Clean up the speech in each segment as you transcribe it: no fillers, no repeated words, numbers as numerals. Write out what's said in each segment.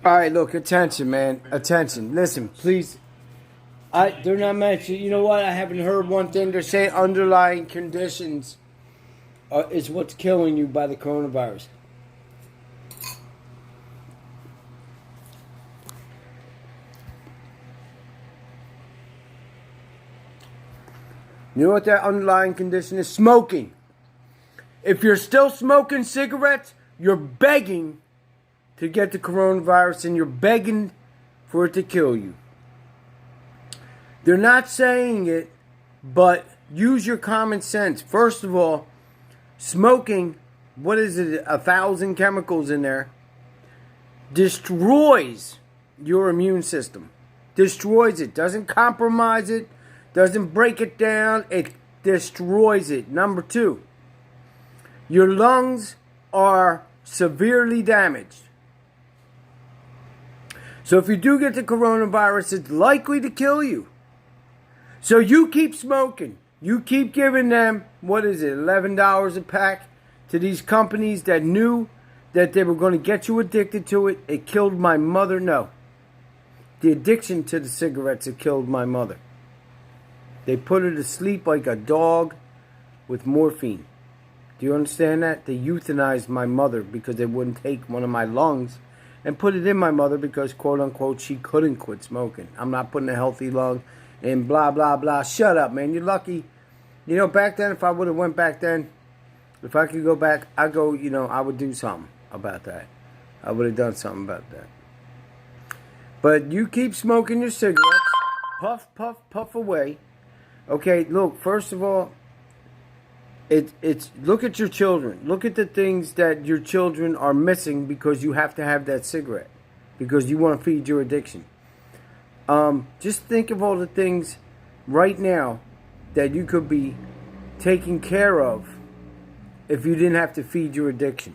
All right, look, attention, man, attention. Listen, please. They're not mentioning. You know what? I haven't heard one thing. They're saying underlying conditions is what's killing you by the coronavirus. You know what that underlying condition is? Smoking. If you're still smoking cigarettes, you're begging to get the coronavirus and you're begging for it to kill you. They're not saying it, but use your common sense. First of all, smoking, what is it, 1,000 chemicals in there, destroys your immune system. Destroys it. Doesn't compromise it. Doesn't break it down. It destroys it. Number two, your lungs are severely damaged. So if you do get the coronavirus, it's likely to kill you. So you keep smoking. You keep giving them, what is it, $11 a pack to these companies that knew that they were going to get you addicted to it. It killed my mother. No. The addiction to the cigarettes, it killed my mother. They put her to sleep like a dog with morphine. Do you understand that? They euthanized my mother because they wouldn't take one of my lungs and put it in my mother because, quote unquote, she couldn't quit smoking. I'm not putting a healthy lung in blah, blah, blah. Shut up, man. You're lucky. You know, back then, if I would have went back then, if I could go back, I'd go, I would do something about that. I would have done something about that. But you keep smoking your cigarettes. Puff, puff, puff away. Okay, look, first of all, it's look at your children. Look at the things that your children are missing because you have to have that cigarette. Because you want to feed your addiction. Just think of all the things right now that you could be taking care of if you didn't have to feed your addiction.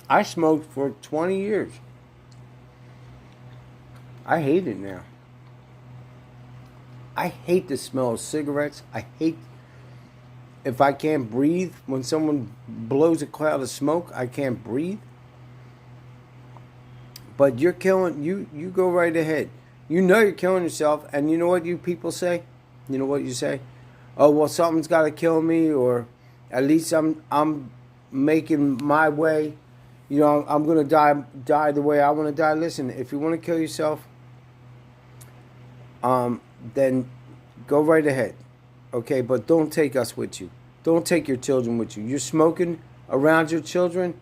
I smoked for 20 years. I hate it now. I hate the smell of cigarettes. I hate if I can't breathe. When someone blows a cloud of smoke, I can't breathe. But you're killing, you go right ahead. You know you're killing yourself. And you know what you people say? You know what you say? Oh, well, something's got to kill me, or at least I'm making my way. I'm going to die the way I want to die. Listen, if you want to kill yourself, then go right ahead. Okay, but don't take us with you. Don't take your children with you. You're smoking around your children.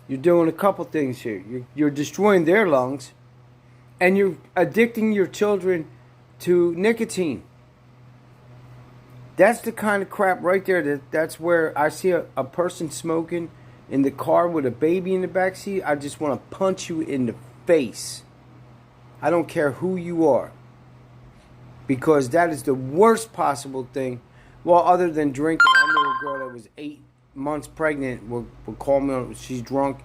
You're doing a couple things here. You're destroying their lungs, and you're addicting your children to nicotine. That's the kind of crap right there. That's where I see a person smoking in the car with a baby in the backseat. I just want to punch you in the face. I don't care who you are. Because that is the worst possible thing. Well, other than drinking. I know a girl that was 8 months pregnant will call me. She's drunk.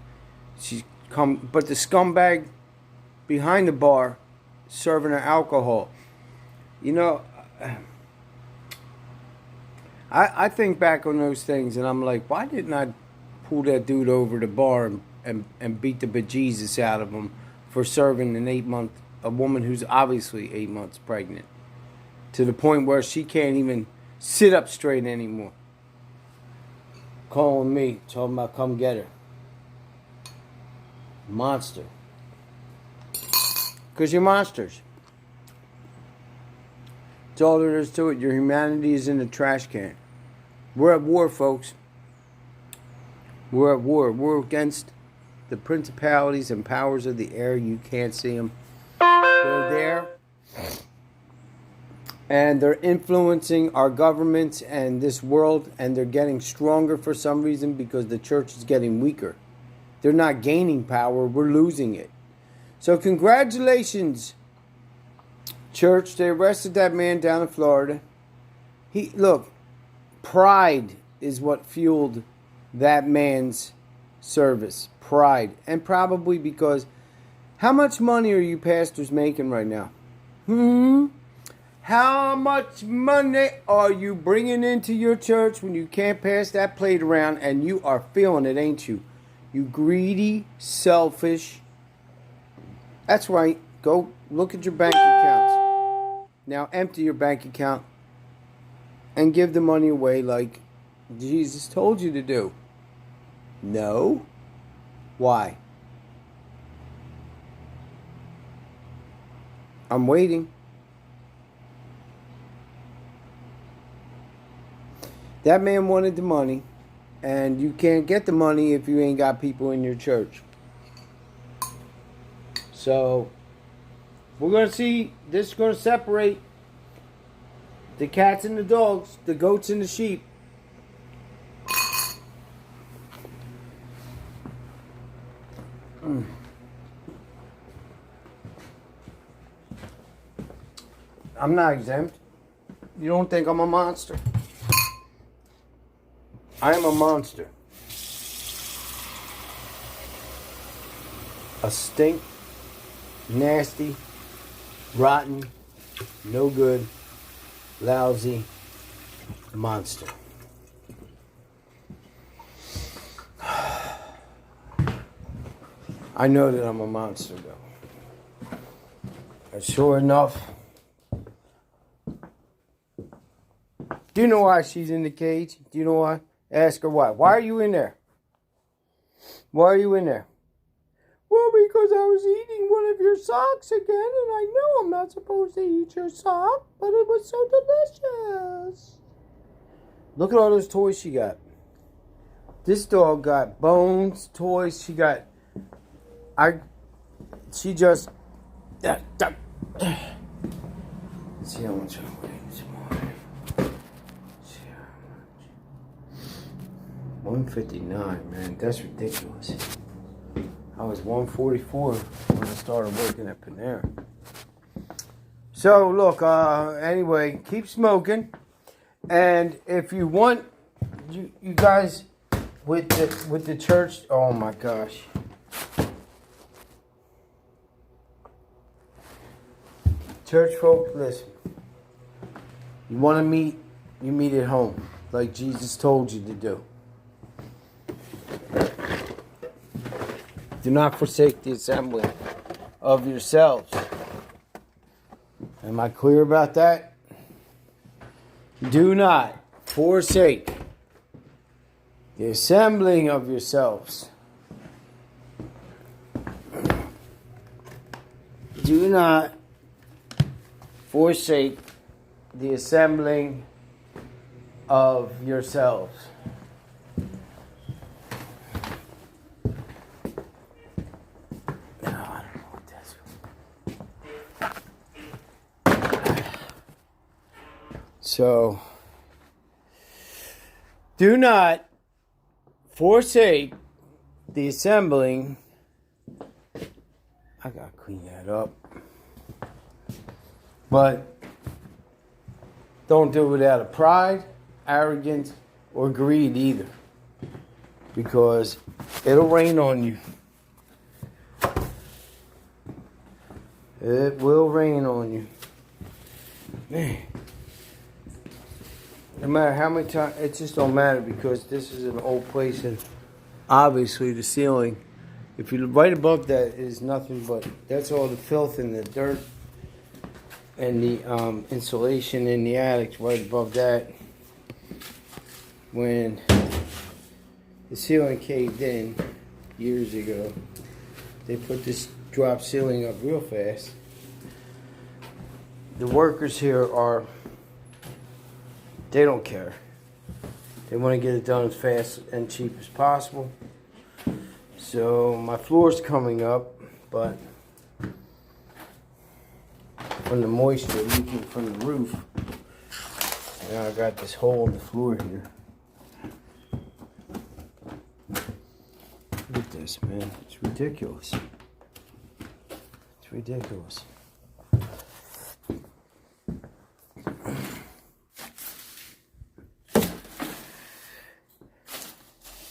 She's come. But the scumbag behind the bar serving her alcohol. I think back on those things and I'm like, why didn't I pull that dude over the bar and beat the bejesus out of him for serving a woman who's obviously 8 months pregnant? To the point where she can't even sit up straight anymore. Calling me, talking about come get her. Monster. Because you're monsters. That's all there is to it. Your humanity is in the trash can. We're at war, folks. We're at war. We're against the principalities and powers of the air. You can't see them. They're there. And they're influencing our governments and this world, and they're getting stronger for some reason because the church is getting weaker. They're not gaining power, we're losing it. So congratulations, church. They arrested that man down in Florida. Look, pride is what fueled that man's service. Pride. And probably because, how much money are you pastors making right now? How much money are you bringing into your church when you can't pass that plate around and you are feeling it, ain't you? You greedy, selfish. That's right. Go look at your bank accounts. Now empty your bank account and give the money away like Jesus told you to do. No. Why? I'm waiting. That man wanted the money, and you can't get the money if you ain't got people in your church. So, we're going to see, this is going to separate the cats and the dogs, the goats and the sheep. I'm not exempt. You don't think I'm a monster? I am a monster. A stink, nasty, rotten, no good, lousy monster. I know that I'm a monster, though. And sure enough, do you know why she's in the cage? Do you know why? Ask her why. Why are you in there? Why are you in there? Well, because I was eating one of your socks again, and I know I'm not supposed to eat your sock, but it was so delicious. Look at all those toys she got. This dog got bones, toys. She got... She just... Let's see how much I'm weighing this morning. 159, man, that's ridiculous. I was 144 when I started working at Panera. So look, anyway, keep smoking, and if you want, you guys with the church. Oh my gosh. Church folk, listen. You want to meet, you meet at home, like Jesus told you to do. Do not forsake the assembly of yourselves. Am I clear about that? Do not forsake the assembling of yourselves. Do not forsake the assembling of yourselves. So, do not forsake the assembling. I gotta clean that up. But don't do it out of pride, arrogance, or greed either. Because it'll rain on you. It will rain on you. Man. No matter how many times, it just don't matter because this is an old place and obviously the ceiling, if you look right above that, is nothing but, that's all the filth and the dirt and the insulation in the attic right above that. When the ceiling caved in years ago, they put this drop ceiling up real fast. The workers here are, they don't care. They want to get it done as fast and cheap as possible. So my floor's coming up, but from the moisture leaking from the roof, now I got this hole in the floor here. Look at this, man. It's ridiculous. It's ridiculous.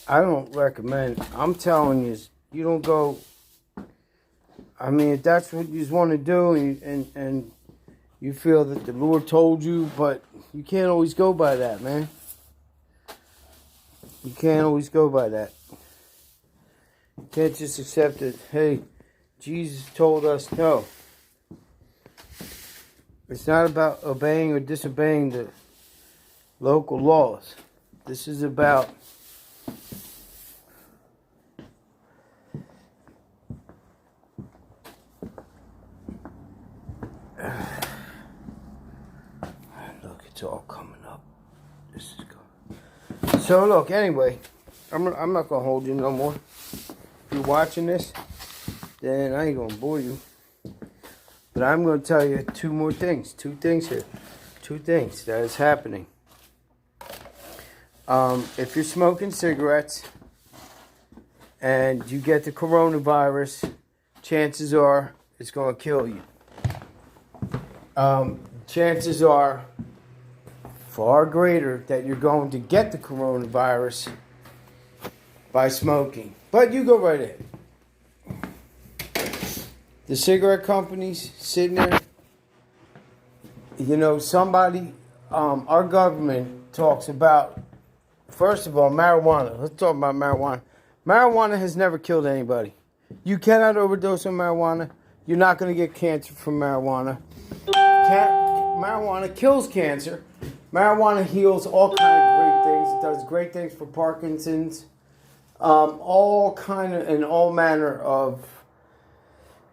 I don't recommend, I'm telling you, you don't go, I mean, if that's what you want to do and You feel that the Lord told you, but you can't always go by that, man. You can't always go by that. You can't just accept it. Hey, Jesus told us no. It's not about obeying or disobeying the local laws. This is about look, it's all coming up. This is good. So look, anyway, I'm not gonna hold you no more. If you're watching this, then I ain't gonna bore you. But I'm gonna tell you two things here. Two things that is happening. If you're smoking cigarettes and you get the coronavirus, chances are it's gonna kill you. Chances are far greater that you're going to get the coronavirus by smoking. But you go right ahead. The cigarette companies sitting there, you know, our government talks about, first of all, marijuana. Let's talk about marijuana. Marijuana has never killed anybody. You cannot overdose on marijuana. You're not going to get cancer from marijuana. Marijuana kills cancer. Marijuana heals all kind of great things. It does great things for Parkinson's. All manner of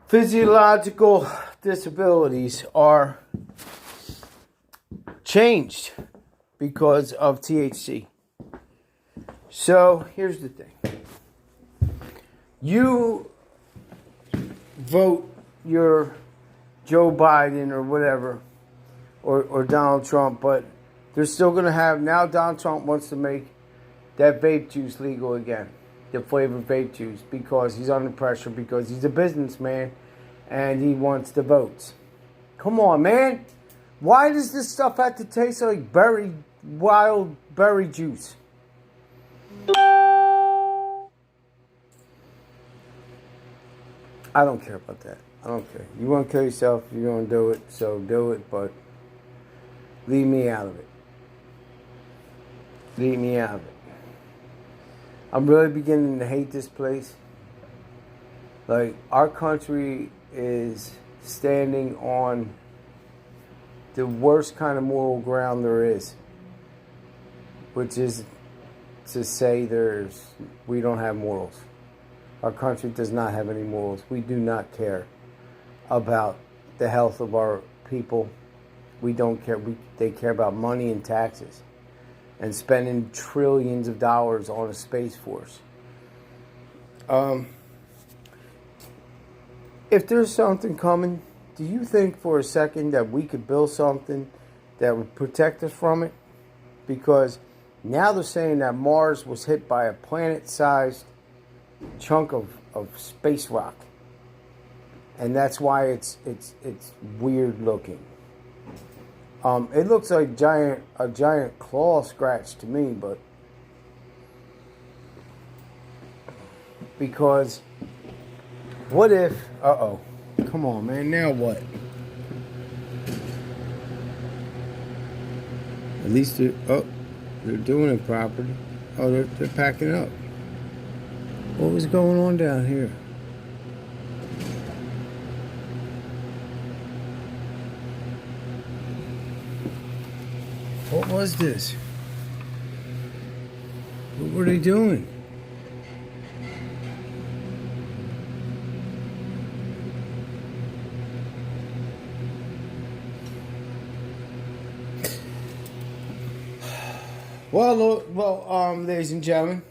physiological disabilities are changed because of THC. So here's the thing. You vote your Joe Biden or whatever, or Donald Trump, but they're still going to have, now Donald Trump wants to make that vape juice legal again, the flavored vape juice, because he's under pressure, because he's a businessman and he wants the votes. Come on, man. Why does this stuff have to taste like wild berry juice? I don't care about that. I don't care. You want to kill yourself, you're going to do it, so do it, but leave me out of it. Leave me out of it. I'm really beginning to hate this place. Like, our country is standing on the worst kind of moral ground there is, which is to say we don't have morals. Our country does not have any morals. We do not care about the health of our people. We don't care. They care about money and taxes and spending trillions of dollars on a space force. If there's something coming, do you think for a second that we could build something that would protect us from it? Because now they're saying that Mars was hit by a planet-sized chunk of space rock. And that's why it's weird looking. It looks like a giant claw scratch to me, but because what if, come on, man, now what? At least they're doing it properly. Oh, they're packing up. What was going on down here? What was this? What were they doing? Well, ladies and gentlemen,